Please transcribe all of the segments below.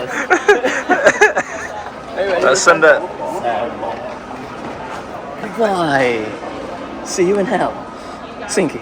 this. Are you ready? Let's send it. Goodbye. See you in hell. Helsinki.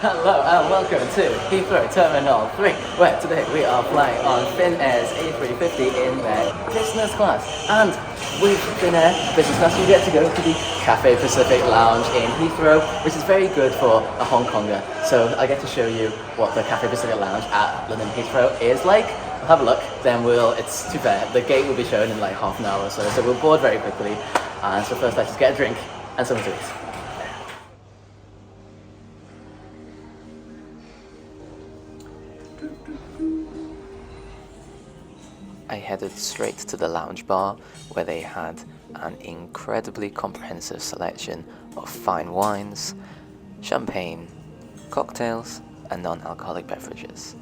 Hello and welcome to Heathrow Terminal 3, where today we are flying on Finnair's A350 in their business class. And with Finnair Business Class, you get to go to the Cathay Pacific Lounge in Heathrow, which is very good for a Hong Konger. So I get to show you what the Cathay Pacific Lounge at London Heathrow is like. We'll have a look, then it's too bad, the gate will be shown in like half an hour or so we'll board very quickly. So first let's just get a drink and something to eat. I headed straight to the lounge bar, where they had an incredibly comprehensive selection of fine wines, champagne, cocktails, and non-alcoholic beverages.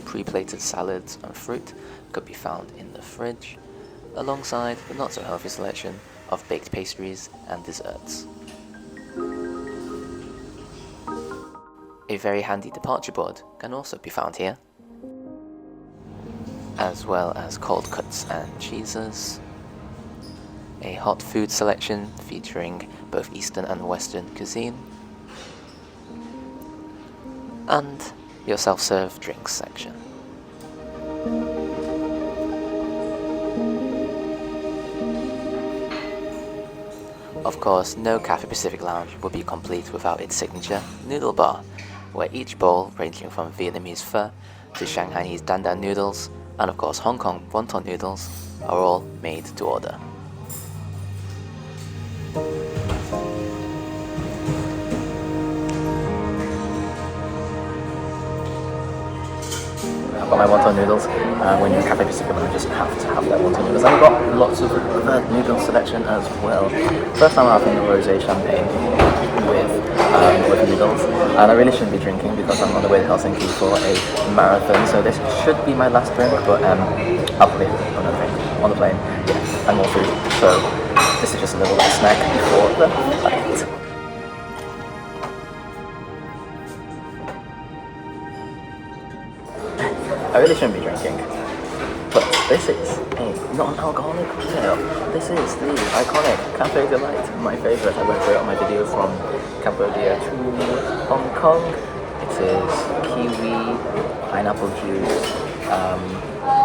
Pre-plated salads and fruit could be found in the fridge, alongside the not-so-healthy selection of baked pastries and desserts. A very handy departure board can also be found here, as well as cold cuts and cheeses, a hot food selection featuring both Eastern and Western cuisine, and your self-serve drinks section. Of course, no Cathay Pacific Lounge would be complete without its signature noodle bar, where each bowl, ranging from Vietnamese pho to Shanghainese dan dan noodles, and of course Hong Kong wonton noodles, are all made to order. I've got my wonton noodles. When you're in Cathay Pacific, you just have to have that wonton noodles. And I've got lots of other noodle selection as well. First time I'm having the rosé champagne with noodles, and I really shouldn't be drinking because I'm on the way to Helsinki for a marathon. So this should be my last drink, but I'll probably have another drink on the plane. Yeah, and more food. So this is just a little snack before the flight. I really shouldn't be drinking, but this is a non-alcoholic cocktail. This is the iconic Cafe Delight, my favourite. I went through it on my video from Cambodia to Hong Kong. It is kiwi, pineapple juice,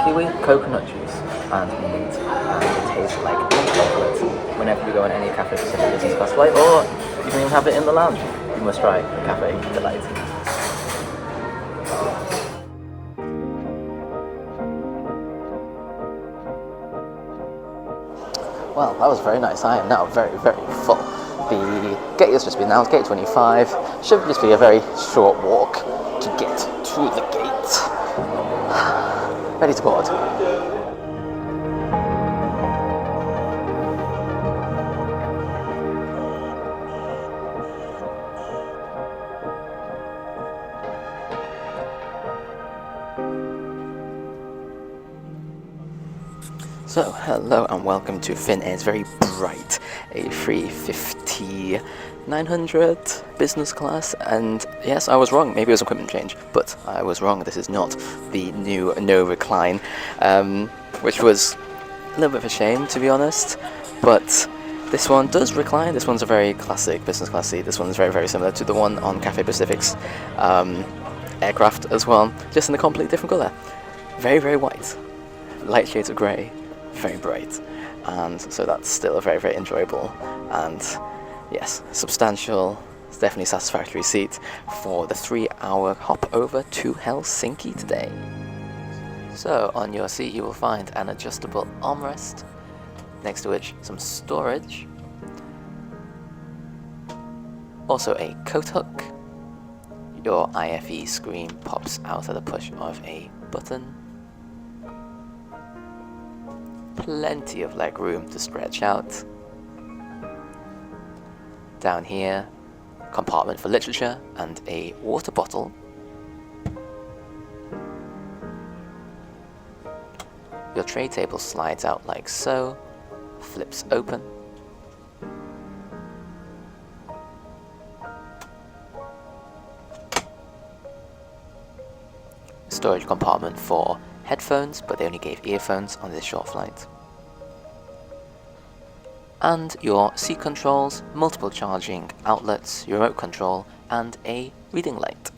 kiwi, coconut juice, and mint, and it tastes like chocolate. Whenever you go on any Cafe Pacific Business Class flight, or you can even have it in the lounge, you must try the Cafe Delight. Well, that was very nice. I am now very, very full. The gate has just been announced, gate 25. Should just be a very short walk to get to the gate. Ready to board. So, hello and welcome to Finnair's very bright A350-900 business class. And yes, I was wrong, maybe it was equipment change, but I was wrong. This is not the new no-recline, which was a little bit of a shame, to be honest. But this one does recline. This one's a very classic business class seat. This one's very, very similar to the one on Cathay Pacific's aircraft as well, just in a completely different colour. Very, very white, light shades of grey. Very bright, and so that's still a very, very enjoyable and yes, substantial, definitely satisfactory seat for the 3-hour hop over to Helsinki today. So on your seat you will find an adjustable armrest, next to which some storage, also a coat hook. Your IFE screen pops out at the push of a button. Plenty of leg room to stretch out. Down here, compartment for literature and a water bottle. Your tray table slides out like so, flips open, storage compartment for headphones, but they only gave earphones on this short flight. And your seat controls, multiple charging outlets, your remote control, and a reading light.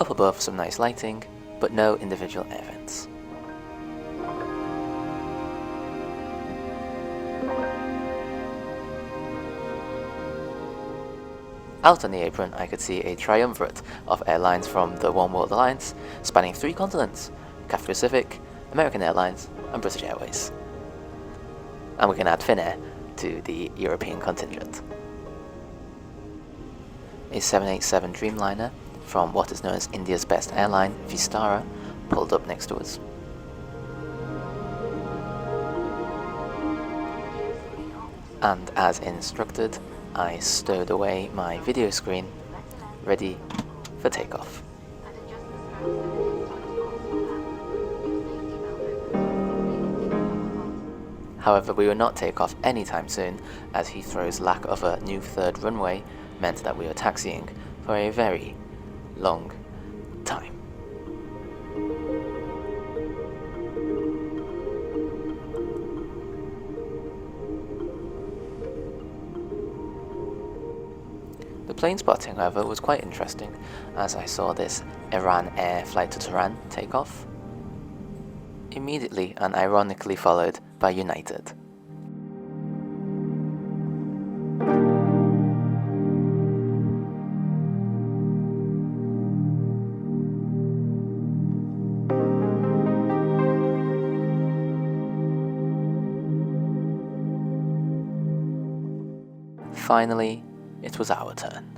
Up above, some nice lighting, but no individual air vents. Out on the apron, I could see a triumvirate of airlines from the One World Alliance, spanning 3 continents: Cathay Pacific, American Airlines, and British Airways. And we can add Finnair to the European contingent. A 787 Dreamliner from what is known as India's best airline, Vistara, pulled up next to us. And as instructed, I stowed away my video screen, ready for takeoff. However, we will not take off anytime soon, as Heathrow's lack of a new third runway meant that we were taxiing for a very long time. The plane spotting, however, was quite interesting, as I saw this Iran Air flight to Tehran take off, immediately and ironically followed by United. Finally, it was our turn.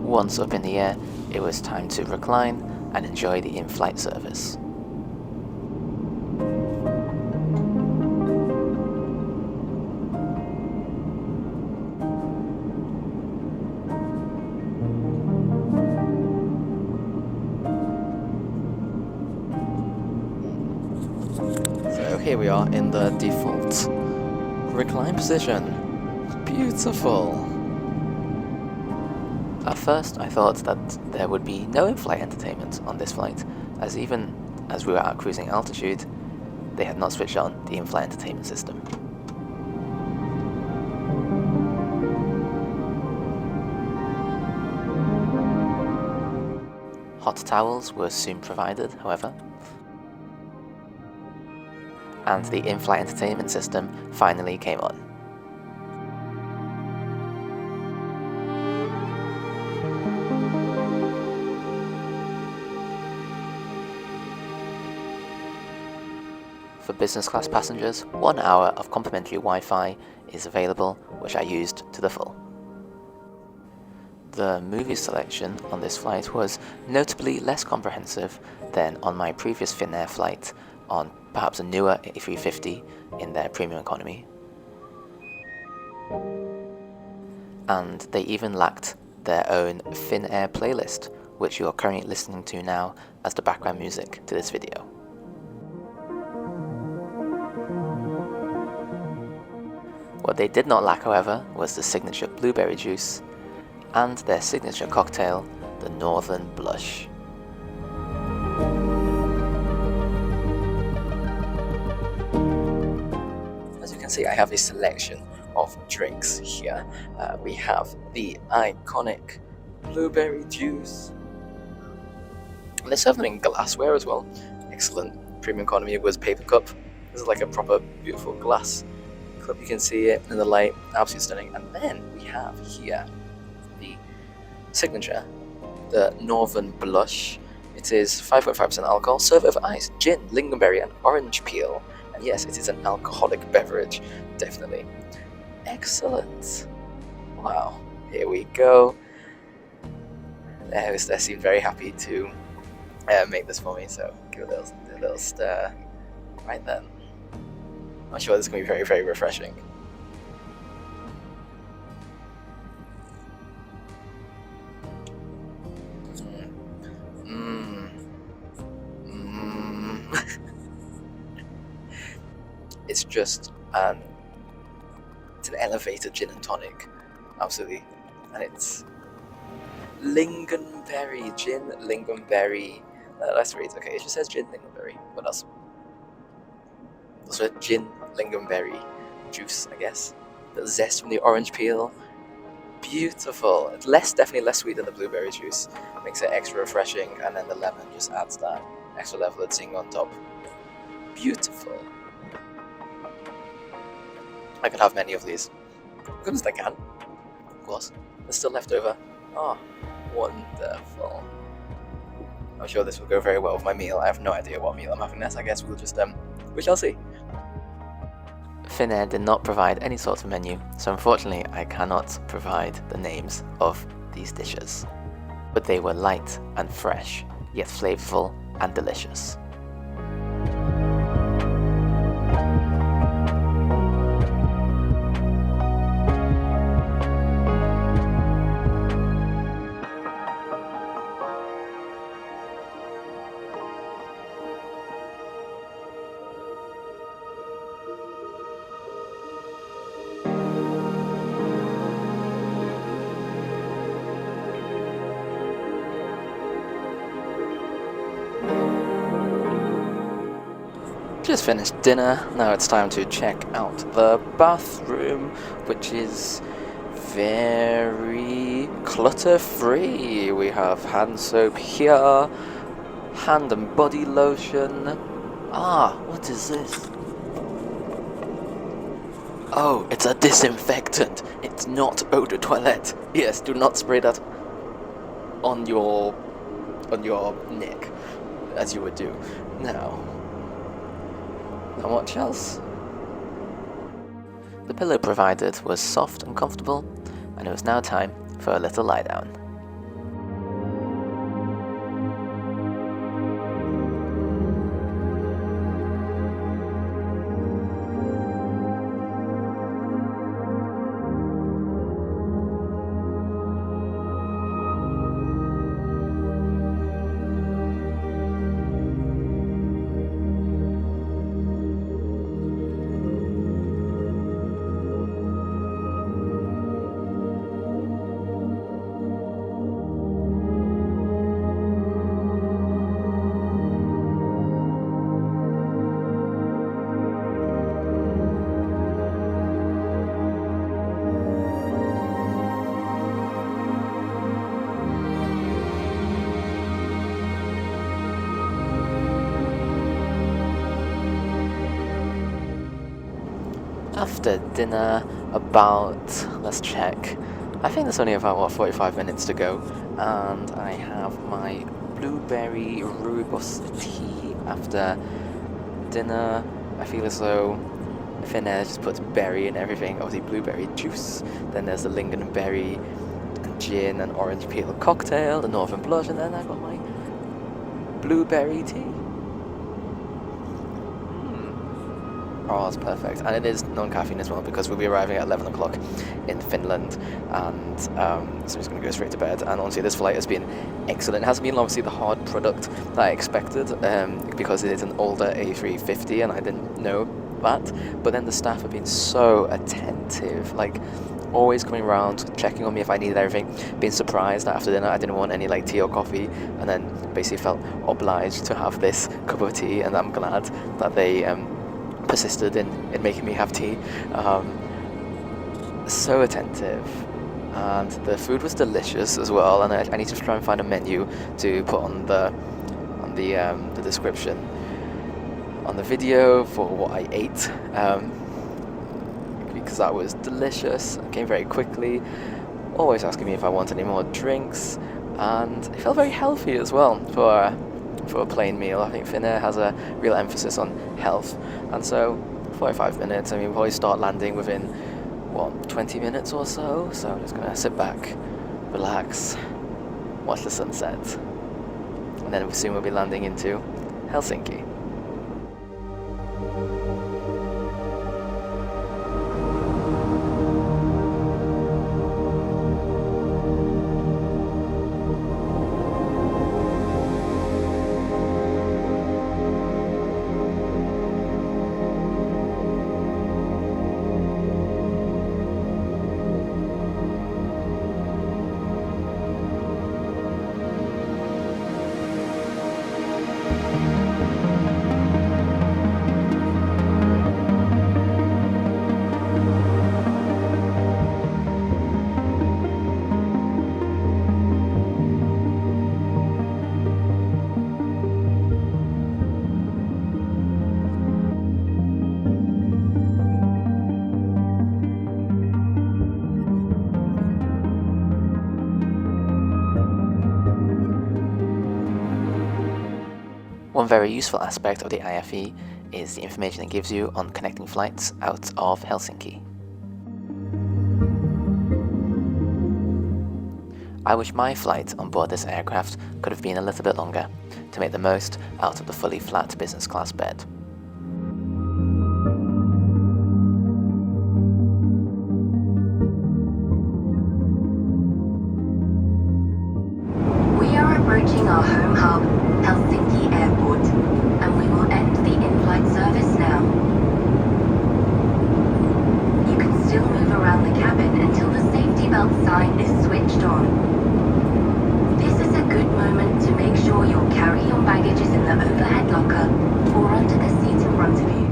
Once up in the air, it was time to recline and enjoy the in-flight service. So here we are in the default recline position. Beautiful! At first, I thought that there would be no in-flight entertainment on this flight, as even as we were at cruising altitude, they had not switched on the in-flight entertainment system. Hot towels were soon provided, however, and the in-flight entertainment system finally came on. For business class passengers, 1 hour of complimentary Wi-Fi is available, which I used to the full. The movie selection on this flight was notably less comprehensive than on my previous Finnair flight on perhaps a newer A350 in their premium economy. And they even lacked their own Finnair playlist, which you are currently listening to now as the background music to this video. What they did not lack, however, was the signature blueberry juice and their signature cocktail, the Northern Blush. As you can see, I have a selection of drinks here. We have the iconic blueberry juice. And they serve them in glassware as well. Excellent. Premium economy was paper cup. This is like a proper beautiful glass cup. You can see it in the light, absolutely stunning. And then we have here the signature, the Northern Blush. It is 5.5% alcohol, served over ice, gin, lingonberry, and orange peel. And yes, it is an alcoholic beverage, definitely. Excellent. Wow, here we go. They seemed very happy to make this for me, so give it a little stir right then. I'm sure this is going to be very, very refreshing. It's just it's an elevated gin and tonic, absolutely, and it's lingonberry gin, lingonberry. Let's read. Okay, it just says gin, lingonberry. What else? Also, gin, lingonberry juice, I guess. The zest from the orange peel. Beautiful. It's definitely less sweet than the blueberry juice. Makes it extra refreshing, and then the lemon just adds that extra level of zing on top. Beautiful. I could have many of these. Goodness, I can. Of course. There's still left over. Oh, wonderful. I'm sure this will go very well with my meal. I have no idea what meal I'm having next. I guess we'll just, we shall see. Finnair did not provide any sort of menu, so unfortunately I cannot provide the names of these dishes. But they were light and fresh, yet flavorful and delicious. Just finished dinner, now it's time to check out the bathroom, which is very clutter-free. We have hand soap here, hand and body lotion. What is this? Oh, it's a disinfectant. It's not eau de toilette. Yes, do not spray that on your neck, as you would do. Now, and what else? The pillow provided was soft and comfortable, and it was now time for a little lie down. After dinner, let's check, I think there's only about 45 minutes to go, and I have my blueberry rooibos tea after dinner. I feel as though Finnair just puts berry in everything, obviously blueberry juice, then there's the lingonberry gin and orange peel cocktail, the northern blush, and then I've got my blueberry tea. Oh, it's perfect. And it is non-caffeine as well, because we'll be arriving at 11 o'clock in Finland, and so I'm just going to go straight to bed. And honestly, this flight has been excellent. It hasn't been obviously the hard product that I expected, because it is an older A350 and I didn't know that. But then the staff have been so attentive, like always coming around, checking on me if I needed everything, being surprised that after dinner I didn't want any like tea or coffee, and then basically felt obliged to have this cup of tea, and I'm glad that they persisted in making me have tea. So attentive, and the food was delicious as well, and I need to try and find a menu to put on the description on the video for what I ate, because that was delicious. It came very quickly, always asking me if I want any more drinks, and it felt very healthy as well for a plain meal. I think Finnair has a real emphasis on health, and so 45 minutes. I mean, we'll probably start landing within what, 20 minutes or so. So I'm just gonna sit back, relax, watch the sunset, and then soon we'll be landing into Helsinki. One very useful aspect of the IFE is the information it gives you on connecting flights out of Helsinki. I wish my flight on board this aircraft could have been a little bit longer to make the most out of the fully flat business class bed. We are approaching our home hub, Helsinki Airport, and we will end the in-flight service now. You can still move around the cabin until the safety belt sign is switched on. This is a good moment to make sure your carry-on baggage is in the overhead locker or under the seat in front of you.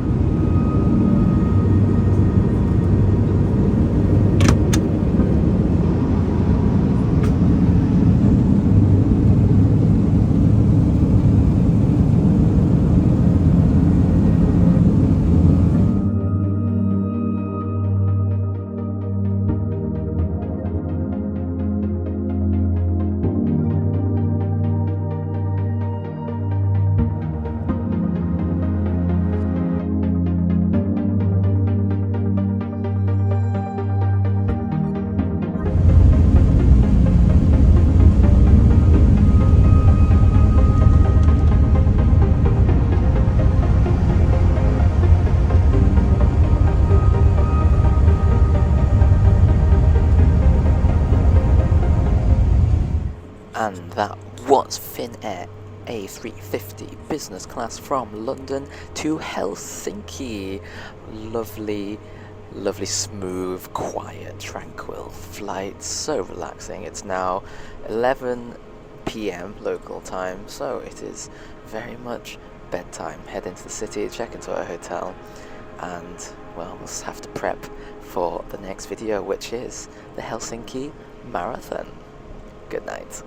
And that was Finnair A350 Business Class from London to Helsinki. Lovely, lovely, smooth, quiet, tranquil flight. So relaxing. It's now 11 p.m. local time, so it is very much bedtime. Head into the city, check into a hotel, and well, we'll have to prep for the next video, which is the Helsinki Marathon. Good night.